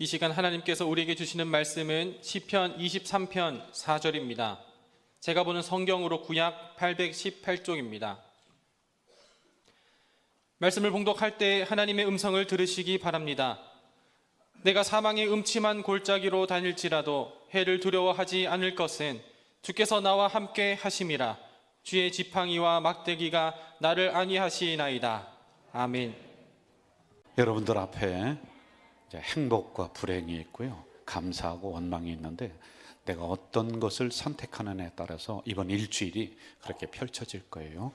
이 시간 하나님께서 우리에게 주시는 말씀은 시편 23편 4절입니다. 제가 보는 성경으로 구약 818쪽입니다. 말씀을 봉독할 때 하나님의 음성을 들으시기 바랍니다. 내가 사망의 음침한 골짜기로 다닐지라도 해를 두려워하지 않을 것은 주께서 나와 함께 하심이라. 주의 지팡이와 막대기가 나를 안위하시나이다. 아멘. 여러분들 앞에 이제 행복과 불행이 있고요, 감사하고 원망이 있는데 내가 어떤 것을 선택하느냐에 따라서 이번 일주일이 그렇게 펼쳐질 거예요.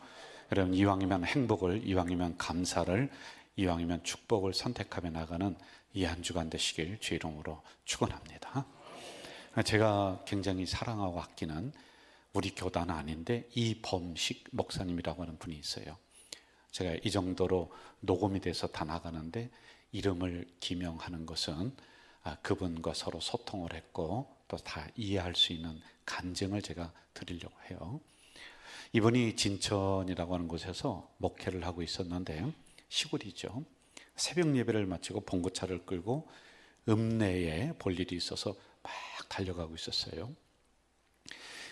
여러분, 이왕이면 행복을, 이왕이면 감사를, 이왕이면 축복을 선택하며 나가는 이 한 주간 되시길 주 이름으로 축원합니다. 제가 굉장히 사랑하고 아끼는 우리 교단은 아닌데 이범식 목사님이라고 하는 분이 있어요. 제가 이 정도로 녹음이 돼서 다 나가는데 이름을 기명하는 것은 그분과 서로 소통을 했고 또 다 이해할 수 있는 간증을 제가 드리려고 해요. 이분이 진천이라고 하는 곳에서 목회를 하고 있었는데, 시골이죠. 새벽 예배를 마치고 봉고차를 끌고 읍내에 볼 일이 있어서 막 달려가고 있었어요.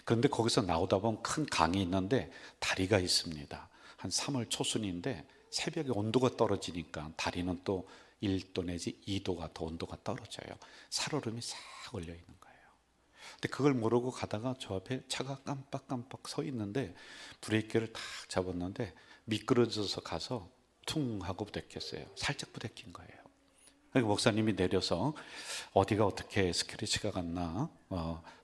그런데 거기서 나오다 보면 큰 강이 있는데 다리가 있습니다. 한 3월 초순인데 새벽에 온도가 떨어지니까 다리는 또 1도 내지 2도가 더 온도가 떨어져요. 살얼음이 싹 올려 있는 거예요. 근데 그걸 모르고 가다가 저 앞에 차가 깜빡깜빡 서 있는데 브레이크를 탁 잡았는데 미끄러져서 가서 퉁 하고 부딪혔어요. 살짝 부딪힌 거예요. 그리고 목사님이 내려서 어디가 어떻게 스크래치가 갔나,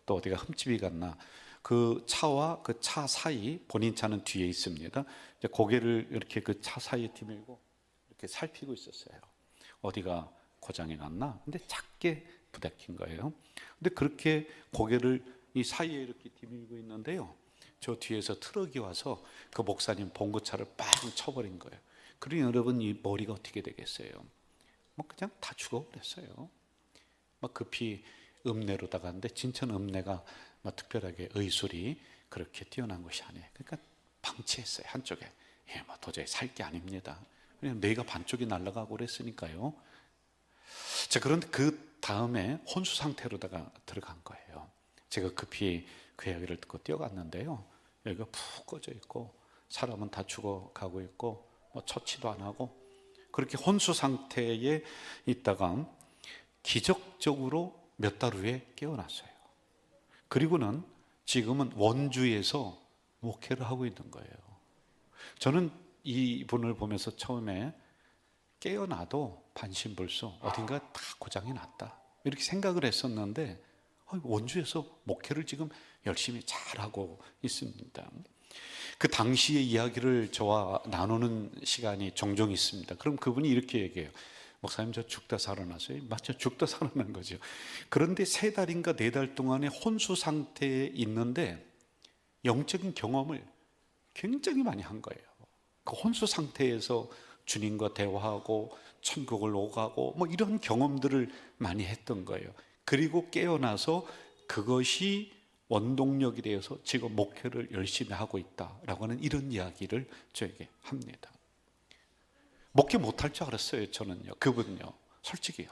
또 어디가 흠집이 갔나, 그 차와 그 차 사이, 본인 차는 뒤에 있습니다. 이제 고개를 이렇게 그 차 사이에 뒤밀고 이렇게 살피고 있었어요. 어디가 고장이 났나? 근데 작게 부딪힌 거예요. 근데 그렇게 고개를 이 사이에 이렇게 뒤밀고 있는데요, 저 뒤에서 트럭이 와서 그 목사님 봉고차를 빵 쳐버린 거예요. 그러니 여러분, 이 머리가 어떻게 되겠어요? 뭐 그냥 다 죽어버렸어요. 막 급히 읍내로 나갔는데 진천 읍내가 뭐 특별하게 의술이 그렇게 뛰어난 것이 아니에요. 그러니까 방치했어요, 한쪽에. 뭐 도저히 살 게 아닙니다. 그냥 뇌가 반쪽이 날아가고 그랬으니까요. 자, 그런데 그 다음에 혼수 상태로다가 들어간 거예요. 제가 급히 그 이야기를 듣고 뛰어갔는데요, 여기가 푹 꺼져 있고 사람은 다 죽어가고 있고 뭐 처치도 안 하고 그렇게 혼수 상태에 있다가 기적적으로 몇 달 후에 깨어났어요. 그리고는 지금은 원주에서 목회를 하고 있는 거예요. 저는 이분을 보면서 처음에 깨어나도 반신불수 어딘가 다 고장이 났다 이렇게 생각을 했었는데, 원주에서 목회를 지금 열심히 잘하고 있습니다. 그 당시의 이야기를 저와 나누는 시간이 종종 있습니다. 그럼 그분이 이렇게 얘기해요. 목사님, 저 죽다 살아났어요. 맞죠? 죽다 살아난 거죠. 그런데 3달인가 4달 동안에 혼수 상태에 있는데 영적인 경험을 굉장히 많이 한 거예요. 그 혼수 상태에서 주님과 대화하고 천국을 오가고 뭐 이런 경험들을 많이 했던 거예요. 그리고 깨어나서 그것이 원동력이 되어서 지금 목회를 열심히 하고 있다라고 하는 이런 이야기를 저에게 합니다. 목회 못할 줄 알았어요, 저는요. 그분요, 솔직히요.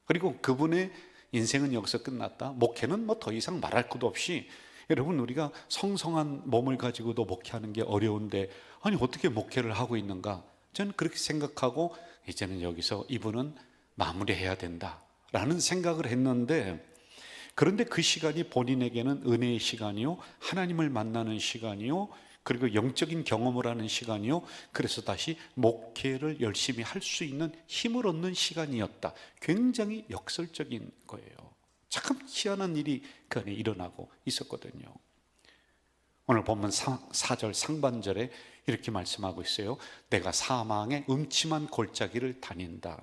그리고 그분의 인생은 여기서 끝났다. 목회는 뭐 더 이상 말할 것도 없이, 여러분, 우리가 성성한 몸을 가지고도 목회하는 게 어려운데 아니 어떻게 목회를 하고 있는가, 저는 그렇게 생각하고 이제는 여기서 이분은 마무리해야 된다라는 생각을 했는데, 그런데 그 시간이 본인에게는 은혜의 시간이요, 하나님을 만나는 시간이요, 그리고 영적인 경험을 하는 시간이요, 그래서 다시 목회를 열심히 할 수 있는 힘을 얻는 시간이었다. 굉장히 역설적인 거예요. 참 희한한 일이 그 안에 일어나고 있었거든요. 오늘 본문 4절 상반절에 이렇게 말씀하고 있어요. 내가 사망의 음침한 골짜기를 다닌다.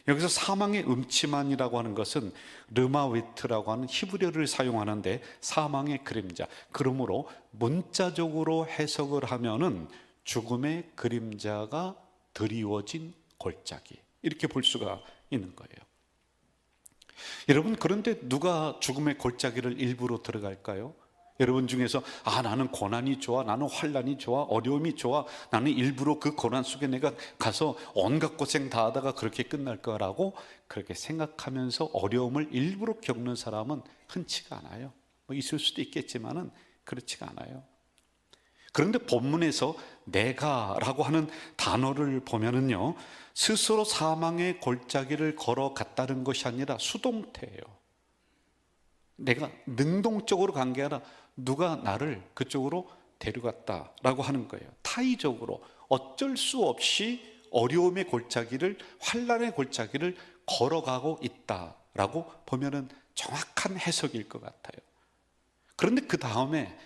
여기서 사망의 음침한이라고 하는 것은 르마위트라고 하는 히브리어를 사용하는데 사망의 그림자, 그러므로 문자적으로 해석을 하면은 죽음의 그림자가 드리워진 골짜기, 이렇게 볼 수가 있는 거예요. 여러분, 그런데 누가 죽음의 골짜기를 일부러 들어갈까요? 여러분 중에서 나는 고난이 좋아, 나는 환난이 좋아, 어려움이 좋아, 나는 일부러 그 고난 속에 내가 가서 온갖 고생 다 하다가 그렇게 끝날 거라고 그렇게 생각하면서 어려움을 일부러 겪는 사람은 흔치가 않아요. 뭐 있을 수도 있겠지만은 그렇지가 않아요. 그런데 본문에서 내가라고 하는 단어를 보면은요, 스스로 사망의 골짜기를 걸어갔다는 것이 아니라 수동태예요. 내가 능동적으로 간 게 아니라 누가 나를 그쪽으로 데려갔다라고 하는 거예요. 타의적으로 어쩔 수 없이 어려움의 골짜기를, 환난의 골짜기를 걸어가고 있다라고 보면은 정확한 해석일 것 같아요. 그런데 그 다음에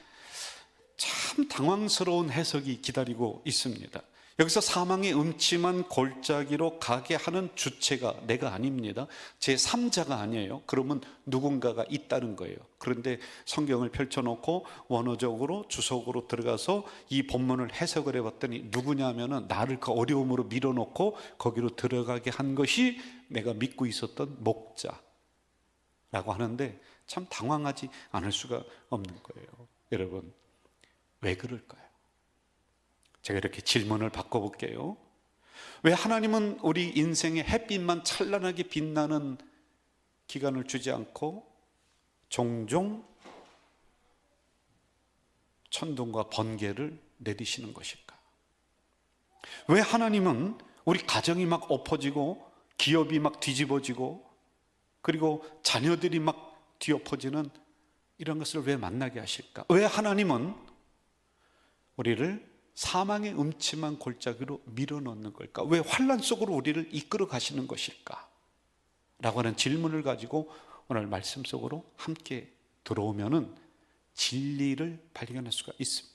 참 당황스러운 해석이 기다리고 있습니다. 여기서 사망의 음침한 골짜기로 가게 하는 주체가 내가 아닙니다. 제 3자가 아니에요. 그러면 누군가가 있다는 거예요. 그런데 성경을 펼쳐놓고 원어적으로 주석으로 들어가서 이 본문을 해석을 해봤더니 누구냐면은 나를 그 어려움으로 밀어놓고 거기로 들어가게 한 것이 내가 믿고 있었던 목자라고 하는데 참 당황하지 않을 수가 없는 거예요. 여러분, 왜 그럴까요? 제가 이렇게 질문을 바꿔볼게요. 왜 하나님은 우리 인생의 햇빛만 찬란하게 빛나는 기간을 주지 않고 종종 천둥과 번개를 내리시는 것일까? 왜 하나님은 우리 가정이 막 엎어지고 기업이 막 뒤집어지고 그리고 자녀들이 막 뒤엎어지는 이런 것을 왜 만나게 하실까? 왜 하나님은 우리를 사망의 음침한 골짜기로 밀어넣는 걸까? 왜 환난 속으로 우리를 이끌어 가시는 것일까? 라고 하는 질문을 가지고 오늘 말씀 속으로 함께 들어오면은 진리를 발견할 수가 있습니다.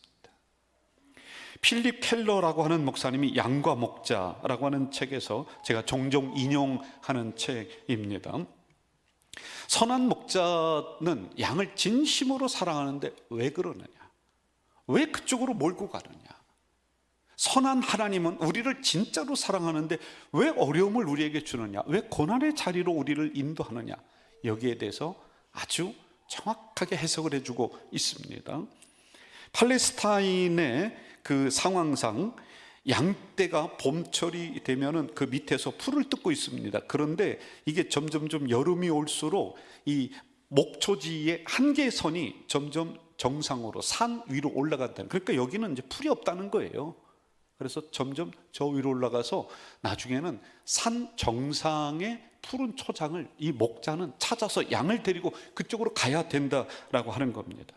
필립 켈러라고 하는 목사님이 양과 목자라고 하는 책에서 제가 종종 인용하는 책입니다. 선한 목자는 양을 진심으로 사랑하는데 왜 그러느냐? 왜 그쪽으로 몰고 가느냐? 선한 하나님은 우리를 진짜로 사랑하는데 왜 어려움을 우리에게 주느냐? 왜 고난의 자리로 우리를 인도하느냐? 여기에 대해서 아주 정확하게 해석을 해주고 있습니다. 팔레스타인의 그 상황상 양떼가 봄철이 되면은 그 밑에서 풀을 뜯고 있습니다. 그런데 이게 점점 여름이 올수록 이 목초지의 한계선이 점점 정상으로 산 위로 올라간다는, 그러니까 여기는 이제 풀이 없다는 거예요. 그래서 점점 저 위로 올라가서 나중에는 산 정상의 푸른 초장을 이 목자는 찾아서 양을 데리고 그쪽으로 가야 된다라고 하는 겁니다.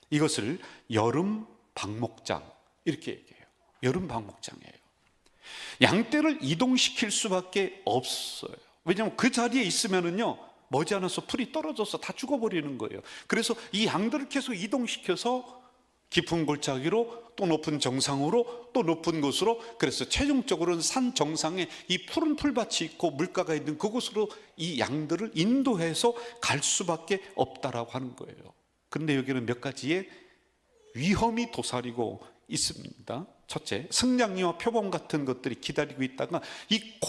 이것을 여름 방목장 이렇게 얘기해요. 여름 방목장이에요. 양떼를 이동시킬 수밖에 없어요. 왜냐하면 그 자리에 있으면은요 머지않아서 풀이 떨어져서 다 죽어버리는 거예요. 그래서 이 양들을 계속 이동시켜서 깊은 골짜기로 또 높은 정상으로 또 높은 곳으로, 그래서 최종적으로는 산 정상에 이 푸른 풀밭이 있고 물가가 있는 그곳으로 이 양들을 인도해서 갈 수밖에 없다라고 하는 거예요. 그런데 여기는 몇 가지의 위험이 도사리고 있습니다. 첫째, 승냥이와 표범 같은 것들이 기다리고 있다가 이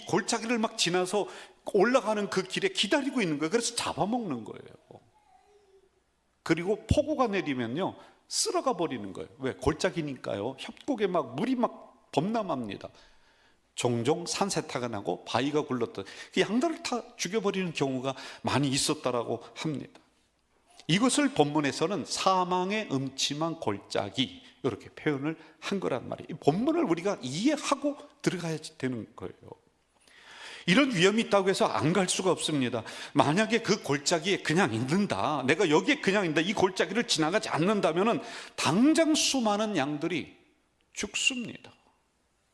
골짜기를 막 지나서 올라가는 그 길에 기다리고 있는 거예요. 그래서 잡아먹는 거예요. 그리고 폭우가 내리면요 쓸어가 버리는 거예요. 왜? 골짜기니까요. 협곡에 막 물이 막 범람합니다. 종종 산세타가 나고 바위가 굴렀던 그 양들을 다 죽여버리는 경우가 많이 있었다라고 합니다. 이것을 본문에서는 사망의 음침한 골짜기 이렇게 표현을 한 거란 말이에요. 이 본문을 우리가 이해하고 들어가야 되는 거예요. 이런 위험이 있다고 해서 안 갈 수가 없습니다. 만약에 그 골짜기에 그냥 있는다, 내가 여기에 그냥 있는다, 이 골짜기를 지나가지 않는다면 당장 수많은 양들이 죽습니다.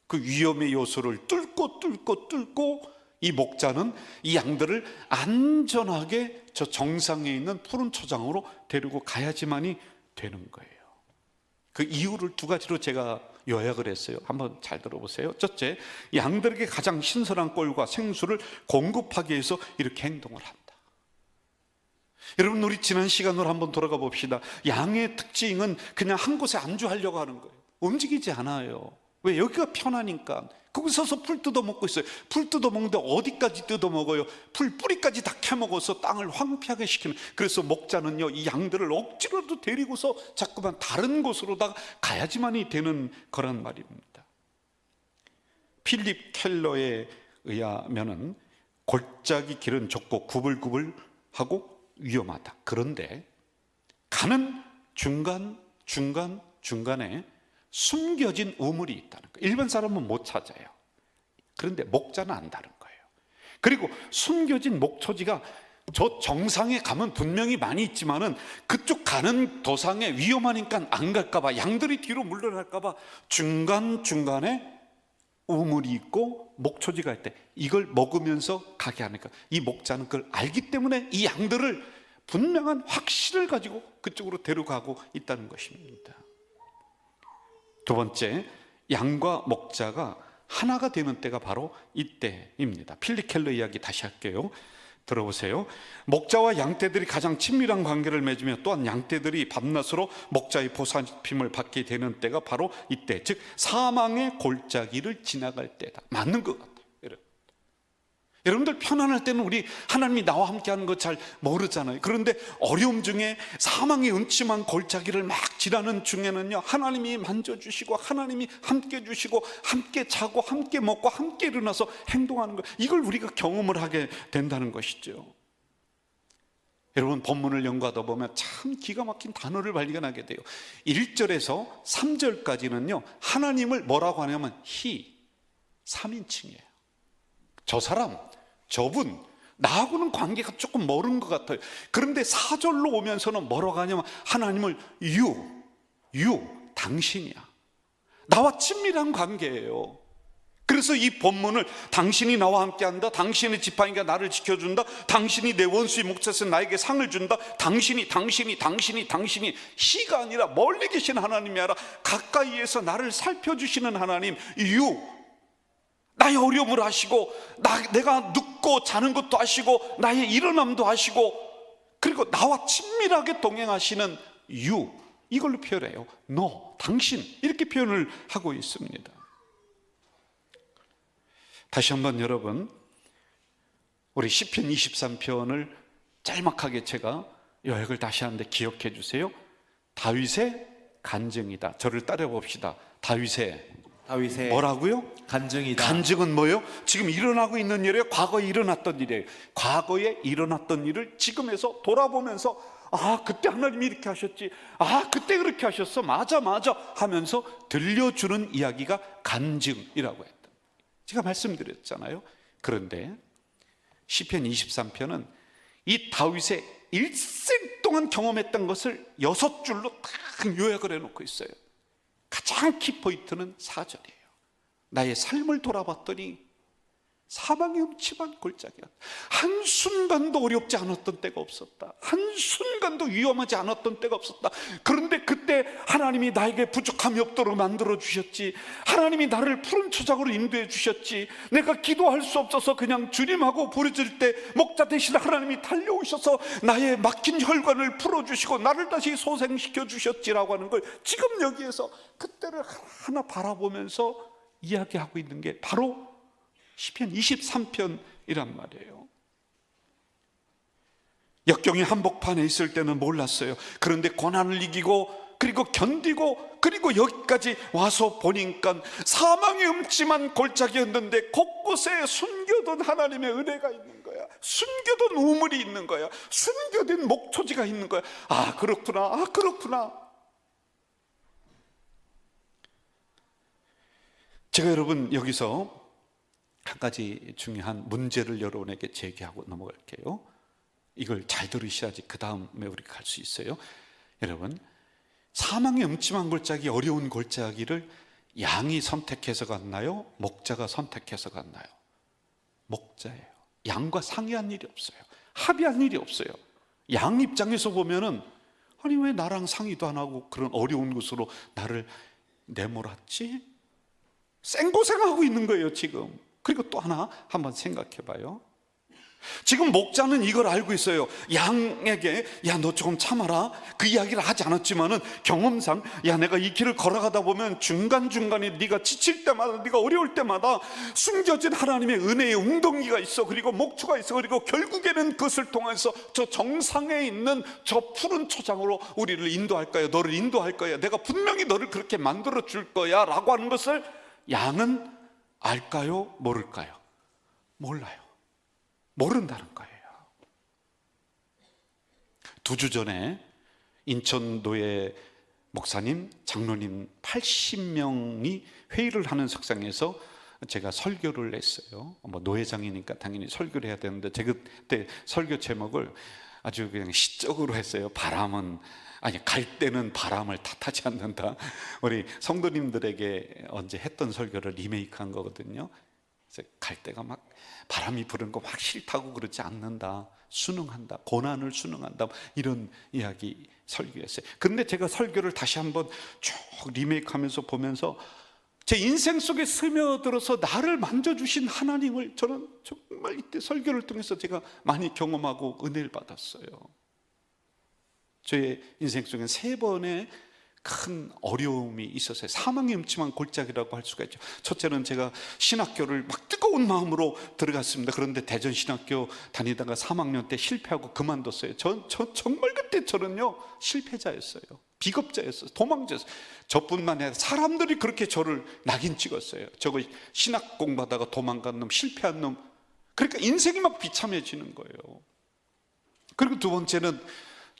그 위험의 요소를 뚫고 이 목자는 이 양들을 안전하게 저 정상에 있는 푸른 초장으로 데리고 가야지만이 되는 거예요. 그 이유를 두 가지로 제가 요약을 했어요. 한번 잘 들어보세요. 첫째, 양들에게 가장 신선한 꼴과 생수를 공급하기 위해서 이렇게 행동을 한다. 여러분, 우리 지난 시간으로 한번 돌아가 봅시다. 양의 특징은 그냥 한 곳에 안주하려고 하는 거예요. 움직이지 않아요. 왜? 여기가 편하니까. 거기 서서 풀 뜯어먹고 있어요. 풀 뜯어먹는데 어디까지 뜯어먹어요? 풀 뿌리까지 다 캐먹어서 땅을 황폐하게 시키는. 그래서 목자는요, 이 양들을 억지로라도 데리고서 자꾸만 다른 곳으로다가 가야지만이 되는 거란 말입니다. 필립 켈러에 의하면은 골짜기 길은 좁고 구불구불하고 위험하다. 그런데 가는 중간에 숨겨진 우물이 있다는 거예요. 일반 사람은 못 찾아요. 그런데 목자는 안다는 거예요. 그리고 숨겨진 목초지가 저 정상에 가면 분명히 많이 있지만은 그쪽 가는 도상에 위험하니까 안 갈까봐, 양들이 뒤로 물러날까봐 중간중간에 우물이 있고 목초지가 있대. 이걸 먹으면서 가게 하니까 이 목자는 그걸 알기 때문에 이 양들을 분명한 확신을 가지고 그쪽으로 데려가고 있다는 것입니다. 두 번째, 양과 목자가 하나가 되는 때가 바로 이때입니다. 필립 켈러 이야기 다시 할게요. 들어보세요. 목자와 양떼들이 가장 친밀한 관계를 맺으며 또한 양떼들이 밤낮으로 목자의 보살핌을 받게 되는 때가 바로 이때, 즉 사망의 골짜기를 지나갈 때다. 맞는 것 같아요. 여러분들 편안할 때는 우리 하나님이 나와 함께 하는 거 잘 모르잖아요. 그런데 어려움 중에 사망의 음침한 골짜기를 막 지나는 중에는요, 하나님이 만져주시고 하나님이 함께 해주시고 함께 자고 함께 먹고 함께 일어나서 행동하는 거, 이걸 우리가 경험을 하게 된다는 것이죠. 여러분, 본문을 연구하다 보면 참 기가 막힌 단어를 발견하게 돼요. 1절에서 3절까지는요 하나님을 뭐라고 하냐면 He, 3인칭이에요. 저 사람, 저분, 나하고는 관계가 조금 멀은 것 같아요. 그런데 4절로 오면서는 뭐라고 하냐면 하나님을 you, 당신이야. 나와 친밀한 관계예요. 그래서 이 본문을 당신이 나와 함께한다, 당신의 지팡이가 나를 지켜준다, 당신이 내 원수의 목젖에서 나에게 상을 준다, 당신이 He가 아니라 멀리 계신 하나님이 아니라 가까이에서 나를 살펴주시는 하나님, you, 나의 어려움을 아시고 내가 눕고 자는 것도 아시고 나의 일어남도 아시고 그리고 나와 친밀하게 동행하시는 you, 이걸로 표현해요. 너, 당신, 이렇게 표현을 하고 있습니다. 다시 한번 여러분, 우리 시편 23편을 짤막하게 제가 요약을 다시 하는데 기억해 주세요. 다윗의 간증이다. 저를 따라 봅시다. 다윗의 뭐라고요? 간증이다. 간증은 뭐예요? 지금 일어나고 있는 일이에요? 과거에 일어났던 일이에요. 과거에 일어났던 일을 지금에서 돌아보면서 아, 그때 하나님이 이렇게 하셨지, 아, 그때 그렇게 하셨어, 맞아 하면서 들려주는 이야기가 간증이라고 했다. 제가 말씀드렸잖아요. 그런데 시편 23편은 이 다윗의 일생 동안 경험했던 것을 6줄로 딱 요약을 해놓고 있어요. 가장 키포인트는 4절이에요. 나의 삶을 돌아봤더니 사망의 음침한 골짜기야. 한순간도 어렵지 않았던 때가 없었다. 한순간도 위험하지 않았던 때가 없었다. 그런데 그때 하나님이 나에게 부족함이 없도록 만들어 주셨지. 하나님이 나를 푸른 초장으로 인도해 주셨지. 내가 기도할 수 없어서 그냥 주님하고 부르짖을 때 목자 대신 하나님이 달려오셔서 나의 막힌 혈관을 풀어주시고 나를 다시 소생시켜 주셨지라고 하는 걸 지금 여기에서 그때를 하나 바라보면서 이야기하고 있는 게 바로 시편 23편이란 말이에요. 역경의 한복판에 있을 때는 몰랐어요. 그런데 고난을 이기고 그리고 견디고 그리고 여기까지 와서 보니까 사망의 음침한 골짜기였는데 곳곳에 숨겨둔 하나님의 은혜가 있는 거야. 숨겨둔 우물이 있는 거야. 숨겨둔 목초지가 있는 거야. 아, 그렇구나. 제가 여러분 여기서 한 가지 중요한 문제를 여러분에게 제기하고 넘어갈게요. 이걸 잘 들으셔야지 그 다음에 우리가 갈 수 있어요. 여러분, 사망의 음침한 골짜기, 어려운 골짜기를 양이 선택해서 갔나요? 목자가 선택해서 갔나요? 목자예요. 양과 상의한 일이 없어요. 합의한 일이 없어요. 양 입장에서 보면은 아니 왜 나랑 상의도 안 하고 그런 어려운 곳으로 나를 내몰았지? 생고생하고 있는 거예요 지금. 그리고 또 하나 한번 생각해 봐요. 지금 목자는 이걸 알고 있어요. 양에게 야, 너 조금 참아라, 그 이야기를 하지 않았지만은 경험상 야, 내가 이 길을 걸어가다 보면 중간중간에 네가 지칠 때마다, 네가 어려울 때마다 숨겨진 하나님의 은혜의 웅덩이가 있어, 그리고 목초가 있어, 그리고 결국에는 그것을 통해서 저 정상에 있는 저 푸른 초장으로 우리를 인도할 거야, 너를 인도할 거야, 내가 분명히 너를 그렇게 만들어 줄 거야 라고 하는 것을 양은 알까요? 모를까요? 몰라요. 모른다는 거예요. 2주 전에 인천도의 목사님, 장로님 80명이 회의를 하는 석상에서 제가 설교를 했어요. 뭐 노회장이니까 당연히 설교를 해야 되는데 제가 그때 설교 제목을 아주 그냥 시적으로 했어요. 바람은, 아니, 갈 때는 바람을 탓하지 않는다. 우리 성도님들에게 언제 했던 설교를 리메이크한 거거든요. 그래서 갈 때가 막 바람이 부는 거 막 싫다고 그러지 않는다, 순응한다, 고난을 순응한다, 이런 이야기 설교였어요. 근데 제가 설교를 다시 한번 쭉 리메이크하면서 보면서 제 인생 속에 스며들어서 나를 만져주신 하나님을 저는 정말 이때 설교를 통해서 제가 많이 경험하고 은혜를 받았어요. 저의 인생 속에 3번의 큰 어려움이 있었어요. 사망의 음침한 골짜기라고 할 수가 있죠. 첫째는 제가 신학교를 막 뜨거운 마음으로 들어갔습니다. 그런데 대전신학교 다니다가 3학년 때 실패하고 그만뒀어요. 정말 그때 저는요 실패자였어요. 비겁자였어요. 도망자였어요. 저뿐만 아니라 사람들이 그렇게 저를 낙인 찍었어요. 저거 신학 공부하다가 도망간 놈, 실패한 놈. 그러니까 인생이 막 비참해지는 거예요. 그리고 2번째는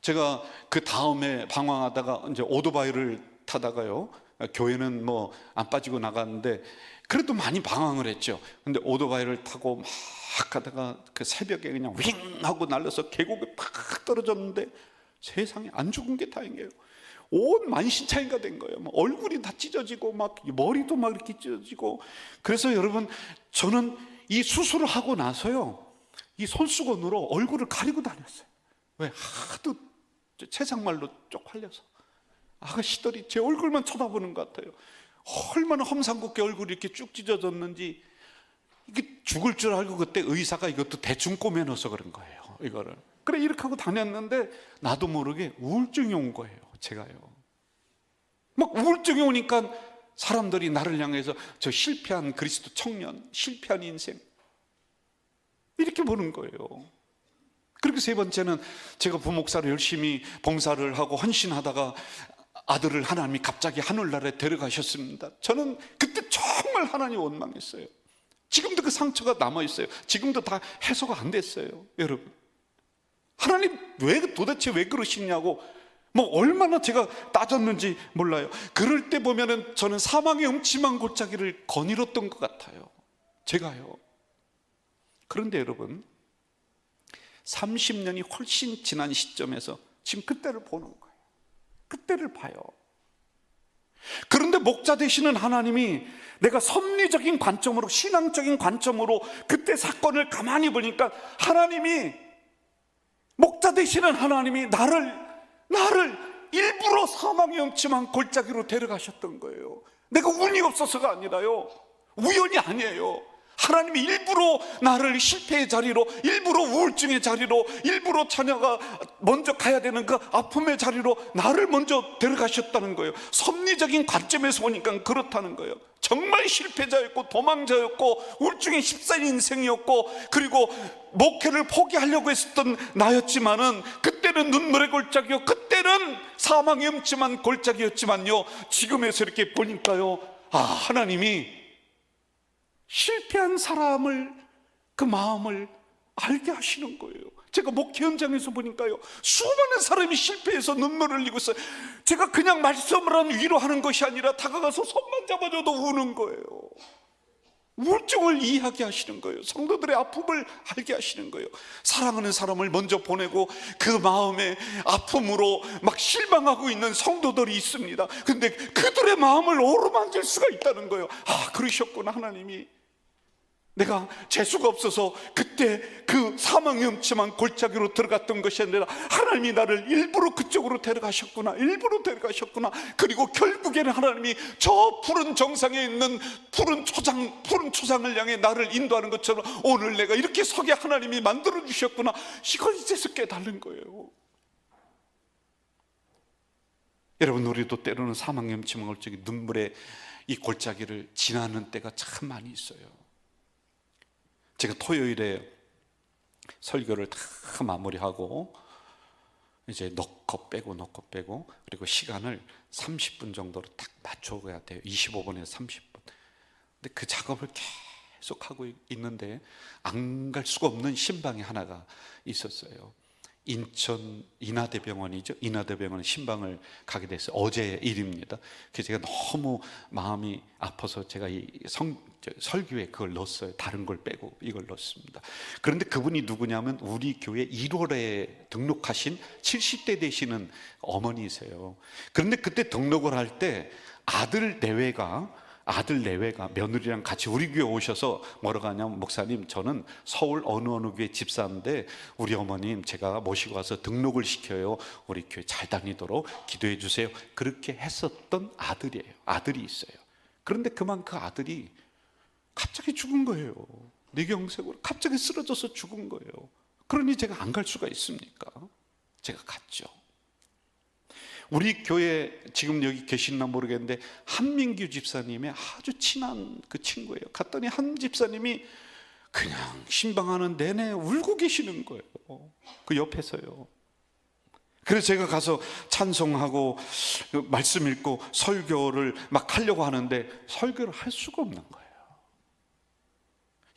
제가 그 다음에 방황하다가 이제 오토바이를 타다가요, 교회는 뭐 안 빠지고 나갔는데 그래도 많이 방황을 했죠. 근데 오토바이를 타고 막 가다가 그 새벽에 그냥 윙 하고 날려서 계곡에 팍 떨어졌는데 세상에 안 죽은 게 다행이에요. 온 만신창이가 된 거예요. 막 얼굴이 다 찢어지고 막 머리도 막 이렇게 찢어지고. 그래서 여러분, 저는 이 수술을 하고 나서요 이 손수건으로 얼굴을 가리고 다녔어요. 왜? 하도 세상말로 쪽팔려서 아가씨들이 제 얼굴만 쳐다보는 것 같아요. 얼마나 험상궂게 얼굴이 이렇게 쭉 찢어졌는지. 이게 죽을 줄 알고 그때 의사가 이것도 대충 꼬매넣어서 그런 거예요. 이거를 그래 이렇게 하고 다녔는데 나도 모르게 우울증이 온 거예요. 제가요 막 우울증이 오니까 사람들이 나를 향해서 저 실패한 그리스도 청년, 실패한 인생, 이렇게 보는 거예요. 그리고 3번째는 제가 부목사로 열심히 봉사를 하고 헌신하다가 아들을 하나님이 갑자기 하늘나라에 데려가셨습니다. 저는 그때 정말 하나님 원망했어요. 지금도 그 상처가 남아있어요. 지금도 다 해소가 안 됐어요. 여러분, 하나님 도대체 왜 그러시냐고 뭐 얼마나 제가 따졌는지 몰라요. 그럴 때 보면은 저는 사망의 음침한 골짜기를 거닐었던 것 같아요. 제가요. 그런데 여러분, 30년이 훨씬 지난 시점에서 지금 그때를 보는 거예요. 그때를 봐요. 그런데 목자 되시는 하나님이 내가 섭리적인 관점으로, 신앙적인 관점으로 그때 사건을 가만히 보니까 하나님이, 목자 되시는 하나님이 나를 일부러 사망의 음침한 골짜기로 데려가셨던 거예요. 내가 운이 없어서가 아니라요, 우연이 아니에요. 하나님이 일부러 나를 실패의 자리로, 일부러 우울증의 자리로, 일부러 자녀가 먼저 가야 되는 그 아픔의 자리로 나를 먼저 데려가셨다는 거예요. 섭리적인 관점에서 보니까 그렇다는 거예요. 정말 실패자였고 도망자였고 우울증에 휩싸인 인생이었고, 그리고 목회를 포기하려고 했었던 나였지만은 그때는 눈물의 골짜기요, 그때는 사망의 음침한 골짜기였지만요, 지금에서 이렇게 보니까요, 아, 하나님이 실패한 사람을, 그 마음을 알게 하시는 거예요. 제가 목회 현장에서 보니까요, 수많은 사람이 실패해서 눈물을 흘리고 있어요. 제가 그냥 말씀을 하는, 위로하는 것이 아니라 다가가서 손만 잡아줘도 우는 거예요. 우울증을 이해하게 하시는 거예요. 성도들의 아픔을 알게 하시는 거예요. 사랑하는 사람을 먼저 보내고 그 마음의 아픔으로 막 실망하고 있는 성도들이 있습니다. 근데 그들의 마음을 어루만질 수가 있다는 거예요. 아, 그러셨구나 하나님이. 내가 재수가 없어서 그때 그 사망의 음침한 골짜기로 들어갔던 것이 아니라 하나님이 나를 일부러 그쪽으로 데려가셨구나, 일부러 데려가셨구나. 그리고 결국에는 하나님이 저 푸른 정상에 있는 푸른 초장을 향해 나를 인도하는 것처럼 오늘 내가 이렇게 서게 하나님이 만들어 주셨구나. 이걸 이제서 깨달은 거예요. 여러분, 우리도 때로는 사망의 음침한 골짜기, 눈물의 이 골짜기를 지나는 때가 참 많이 있어요. 제가 토요일에 설교를 다 마무리하고 이제 넣고 빼고 그리고 시간을 30분 정도로 딱 맞춰가야 돼요. 25분에서 30분. 근데 그 작업을 계속 하고 있는데 안 갈 수가 없는 신방이 하나가 있었어요. 인천 인하대병원이죠. 인하대병원 신방을 가게 됐어요. 어제 일입니다. 그래서 제가 너무 마음이 아파서 제가 이 설교에 그걸 넣었어요. 다른 걸 빼고 이걸 넣었습니다. 그런데 그분이 누구냐면 우리 교회 1월에 등록하신 70대 되시는 어머니이세요. 그런데 그때 등록을 할 때 아들 내외가 며느리랑 같이 우리 교회 오셔서 뭐라고 하냐면, 목사님, 저는 서울 어느 교회 집사인데 우리 어머님 제가 모시고 와서 등록을 시켜요. 우리 교회 잘 다니도록 기도해 주세요. 그렇게 했었던 아들이 있어요. 그런데 그만 그 아들이 갑자기 죽은 거예요. 뇌경색으로 갑자기 쓰러져서 죽은 거예요. 그러니 제가 안 갈 수가 있습니까? 제가 갔죠. 우리 교회 지금 여기 계시나 모르겠는데 한민규 집사님의 아주 친한 그 친구예요. 갔더니 한 집사님이 그냥 신방하는 내내 울고 계시는 거예요. 그 옆에서요. 그래서 제가 가서 찬송하고 말씀 읽고 설교를 막 하려고 하는데 설교를 할 수가 없는 거예요.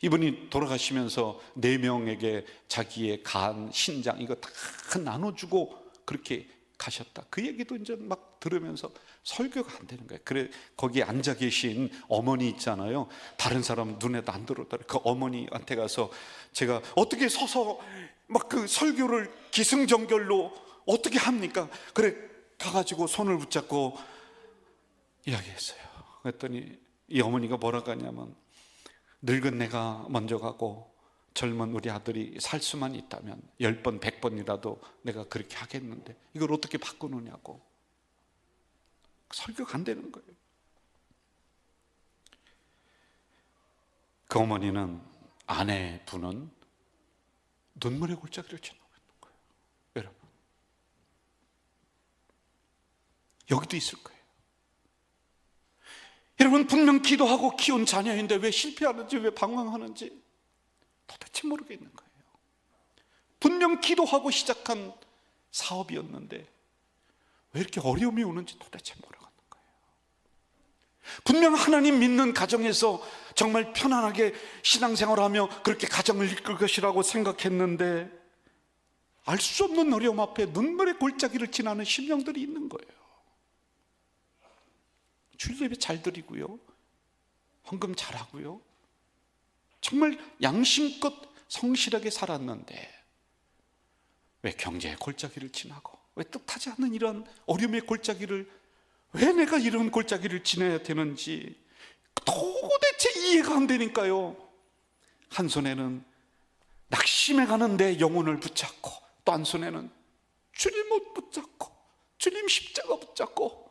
이분이 돌아가시면서 4명에게 자기의 간, 신장 이거 다 나눠주고 그렇게 가셨다. 그 얘기도 이제 막 들으면서 설교가 안 되는 거예요. 그래, 거기 앉아 계신 어머니 있잖아요. 다른 사람 눈에도 안 들어오더라고요. 그 어머니한테 가서 제가 어떻게 서서 막 그 설교를 기승전결로 어떻게 합니까? 그래, 가가지고 손을 붙잡고 이야기했어요. 그랬더니 이 어머니가 뭐라고 하냐면, 늙은 내가 먼저 가고 젊은 우리 아들이 살 수만 있다면 10번 100번이라도 내가 그렇게 하겠는데 이걸 어떻게 바꾸느냐고. 설교가 안 되는 거예요. 그 어머니는, 아내분은 눈물의 골짜기를 지나고 있는 거예요. 여러분, 여기도 있을 거예요. 여러분, 분명 기도하고 키운 자녀인데 왜 실패하는지, 왜 방황하는지 도대체 모르겠는 거예요. 분명 기도하고 시작한 사업이었는데 왜 이렇게 어려움이 오는지 도대체 모르겠는 거예요. 분명 하나님 믿는 가정에서 정말 편안하게 신앙생활하며 그렇게 가정을 이끌 것이라고 생각했는데 알 수 없는 어려움 앞에 눈물의 골짜기를 지나는 심령들이 있는 거예요. 주일 예배 잘 드리고요, 헌금 잘하고요, 정말 양심껏 성실하게 살았는데 왜 경제의 골짜기를 지나고, 왜 뜻하지 않는 이런 어려움의 골짜기를, 왜 내가 이런 골짜기를 지나야 되는지 도대체 이해가 안 되니까요. 한 손에는 낙심해 가는 내 영혼을 붙잡고 또 한 손에는 주님 옷 붙잡고 주님 십자가 붙잡고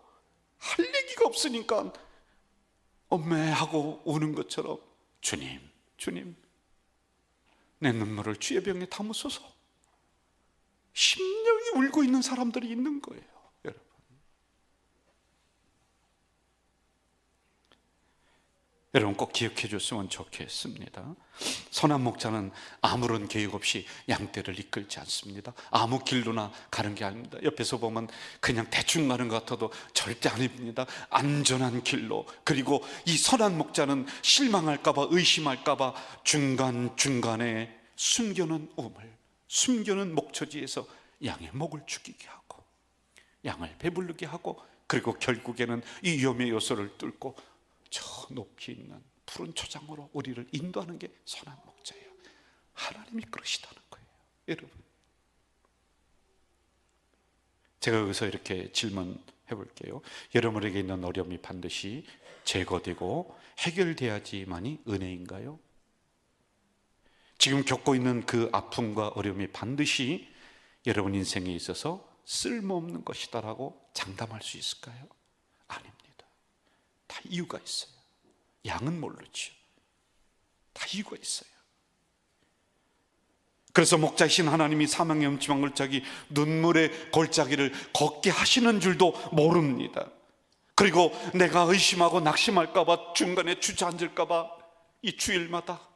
할 얘기가 없으니까 엄매하고 우는 것처럼 주님, 주님, 내 눈물을 주의 병에 담으소서. 심령이 울고 있는 사람들이 있는 거예요, 여러분. 여러분 꼭 기억해 줬으면 좋겠습니다. 선한 목자는 아무런 계획 없이 양떼를 이끌지 않습니다. 아무 길로나 가는 게 아닙니다. 옆에서 보면 그냥 대충 가는 것 같아도 절대 아닙니다. 안전한 길로. 그리고 이 선한 목자는 실망할까봐, 의심할까봐 중간중간에 숨겨놓은 우물, 숨겨놓은 목초지에서 양의 목을 죽이게 하고 양을 배부르게 하고, 그리고 결국에는 이 위험의 요소를 뚫고 저 높이 있는 푸른 초장으로 우리를 인도하는 게 선한 목자예요. 하나님이 그러시다는 거예요, 여러분. 제가 여기서 이렇게 질문해 볼게요. 여러분에게 있는 어려움이 반드시 제거되고 해결돼야지만이 은혜인가요? 지금 겪고 있는 그 아픔과 어려움이 반드시 여러분 인생에 있어서 쓸모없는 것이다라고 장담할 수 있을까요? 아닙니다. 다 이유가 있어요. 양은 모르죠. 다 이유가 있어요. 그래서 목자이신 하나님이 사망의 음침한 골짜기, 눈물의 골짜기를 걷게 하시는 줄도 모릅니다. 그리고 내가 의심하고 낙심할까 봐, 중간에 주저앉을까 봐 이 주일마다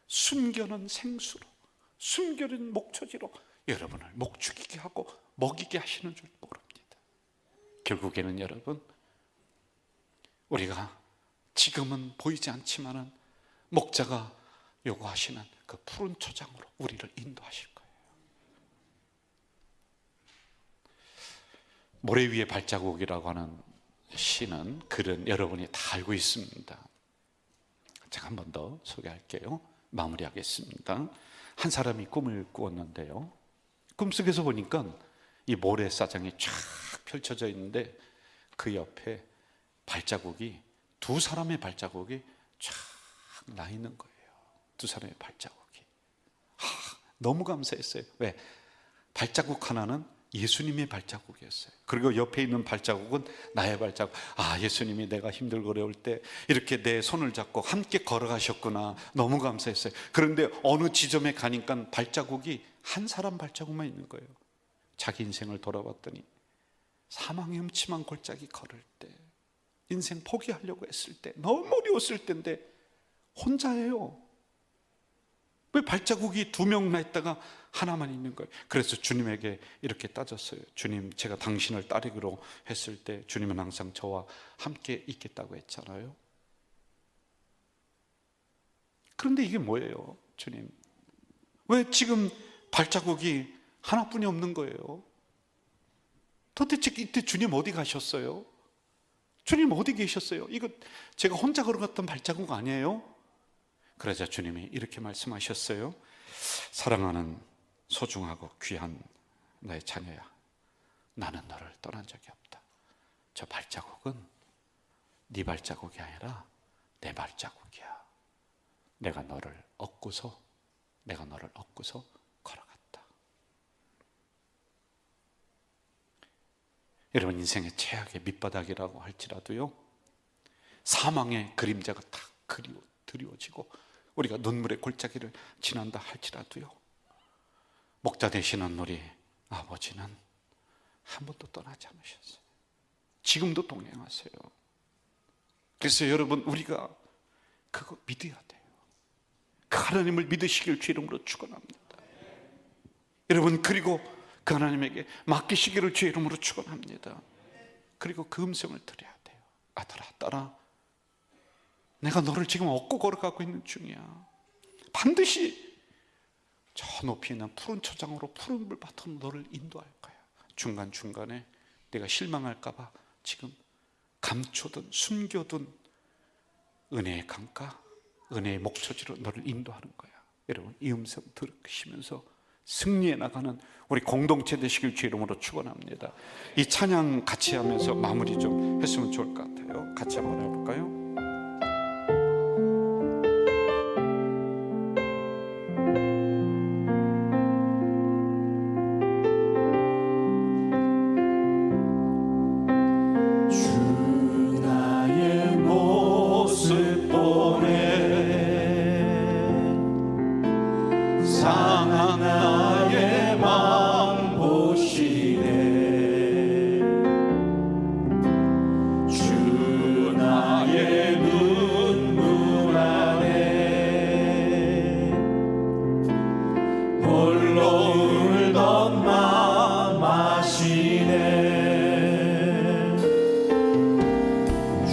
숨겨놓은 생수로, 숨겨놓은 목초지로 여러분을 목축이게 하고 먹이게 하시는 줄 모릅니다. 결국에는 여러분, 우리가 지금은 보이지 않지만은 목자가 요구하시는 그 푸른 초장으로 우리를 인도하실 거예요. 모래 위의 발자국이라고 하는 시는, 글은 여러분이 다 알고 있습니다. 제가 한 번 더 소개할게요. 마무리하겠습니다. 한 사람이 꿈을 꾸었는데요, 꿈속에서 보니까 이 모래사장이 쫙 펼쳐져 있는데 그 옆에 발자국이, 두 사람의 발자국이 쫙 나 있는 거예요. 두 사람의 발자국이. 너무 감사했어요. 왜? 발자국 하나는 예수님의 발자국이었어요. 그리고 옆에 있는 발자국은 나의 발자국. 예수님이 내가 힘들고 어려울 때 이렇게 내 손을 잡고 함께 걸어가셨구나. 너무 감사했어요. 그런데 어느 지점에 가니까 발자국이 한 사람 발자국만 있는 거예요. 자기 인생을 돌아봤더니 사망의 음침한 골짜기 걸을 때, 인생 포기하려고 했을 때, 너무 어려웠을 때인데 혼자예요. 왜 발자국이 두 명 나 있다가 하나만 있는 거예요? 그래서 주님에게 이렇게 따졌어요. 주님, 제가 당신을 따르기로 했을 때 주님은 항상 저와 함께 있겠다고 했잖아요. 그런데 이게 뭐예요? 주님, 왜 지금 발자국이 하나뿐이 없는 거예요? 도대체 이때 주님 어디 가셨어요? 주님 어디 계셨어요? 이거 제가 혼자 걸어갔던 발자국 아니에요? 그러자 주님이 이렇게 말씀하셨어요. 사랑하는 소중하고 귀한 나의 자녀야, 나는 너를 떠난 적이 없다. 저 발자국은 네 발자국이 아니라 내 발자국이야. 내가 너를 얻고서 걸어갔다. 여러분, 인생의 최악의 밑바닥이라고 할지라도요, 사망의 그림자가 딱 드리워지고 우리가 눈물의 골짜기를 지난다 할지라도요, 목자 되시는 우리 아버지는 한 번도 떠나지 않으셨어요. 지금도 동행하세요. 그래서 여러분, 우리가 그거 믿어야 돼요. 그 하나님을 믿으시길 주 이름으로 축원합니다. 여러분, 그리고 그 하나님에게 맡기시기를 주 이름으로 축원합니다. 그리고 그 음성을 들어야 돼요. 아들아, 딸아, 내가 너를 지금 얻고 걸어가고 있는 중이야. 반드시 저 높이 있는 푸른 초장으로 푸른 물밭으로 너를 인도할 거야. 중간중간에 내가 실망할까 봐 지금 감춰둔, 숨겨둔 은혜의 강가, 은혜의 목초지로 너를 인도하는 거야. 여러분, 이 음성 들으시면서 승리해 나가는 우리 공동체 되시길 주 이름으로 축원합니다. 이 찬양 같이 하면서 마무리 좀 했으면 좋을 것 같아요. 같이 한번 해볼까요?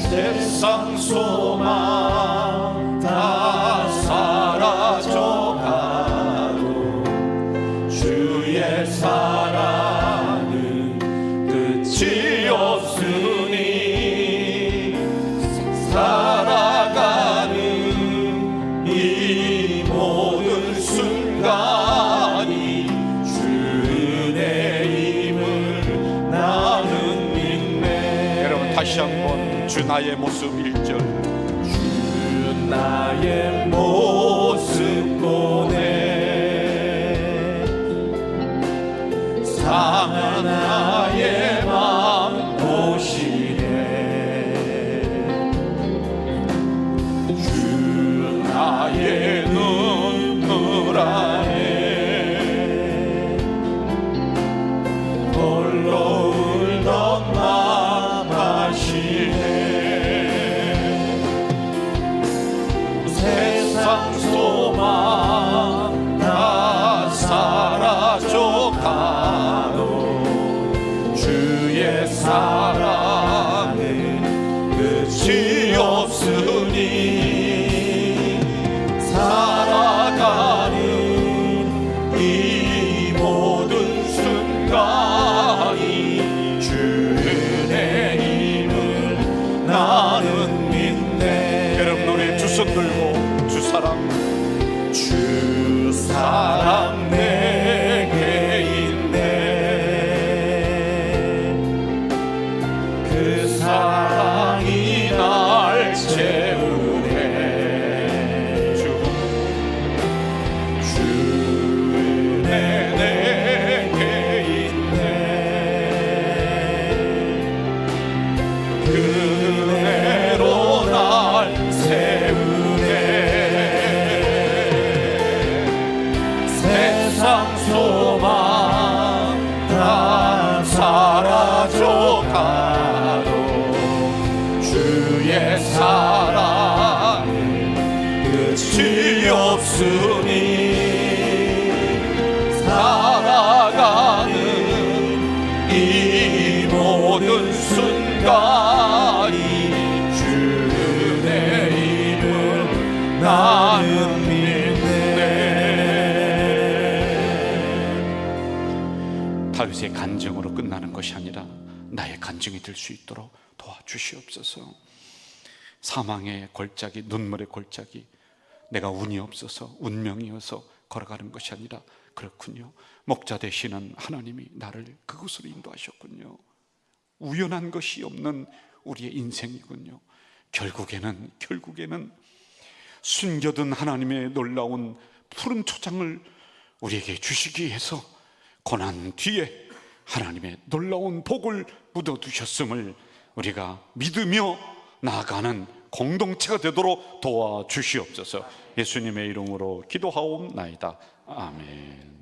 세상 소망 다 사라져가도 주의 사랑은 끝이 없으니 살아가는 이 모든 순간이 주 은혜임을 나는 믿네. 여러분, 다시 한번 주 나의 모습 1절. 주 나의 모습 보내 상한 나의 맘 보시네. 주 나의 눈물 안에 홀로 울던 맘 아시네. 세상 소망 다 사라져 가도 주의 사랑은 끝이 없으니 살아가는 이 모든 순간이 주의 힘을 나는 믿네. 여러분 노래 두 손 들고 주 사랑 내게 있네. 그 사랑이 날 채우네. 주 내게 있네. 그 은혜로 날 세우네. 세상 소망 다 사라져 가도 주의 사랑은 끝이 없으니 살아가는 이 모든 순간이 주의 힘을 나는 다윗의 간증으로 끝나는 것이 아니라 나의 간증이 될 수 있도록 도와주시옵소서. 사망의 골짜기, 눈물의 골짜기, 내가 운이 없어서 운명이어서 걸어가는 것이 아니라 그렇군요, 목자 되시는 하나님이 나를 그곳으로 인도하셨군요. 우연한 것이 없는 우리의 인생이군요. 결국에는 숨겨둔 하나님의 놀라운 푸른 초장을 우리에게 주시기 위해서 고난 뒤에 하나님의 놀라운 복을 묻어두셨음을 우리가 믿으며 나아가는 공동체가 되도록 도와주시옵소서. 예수님의 이름으로 기도하옵나이다. 아멘.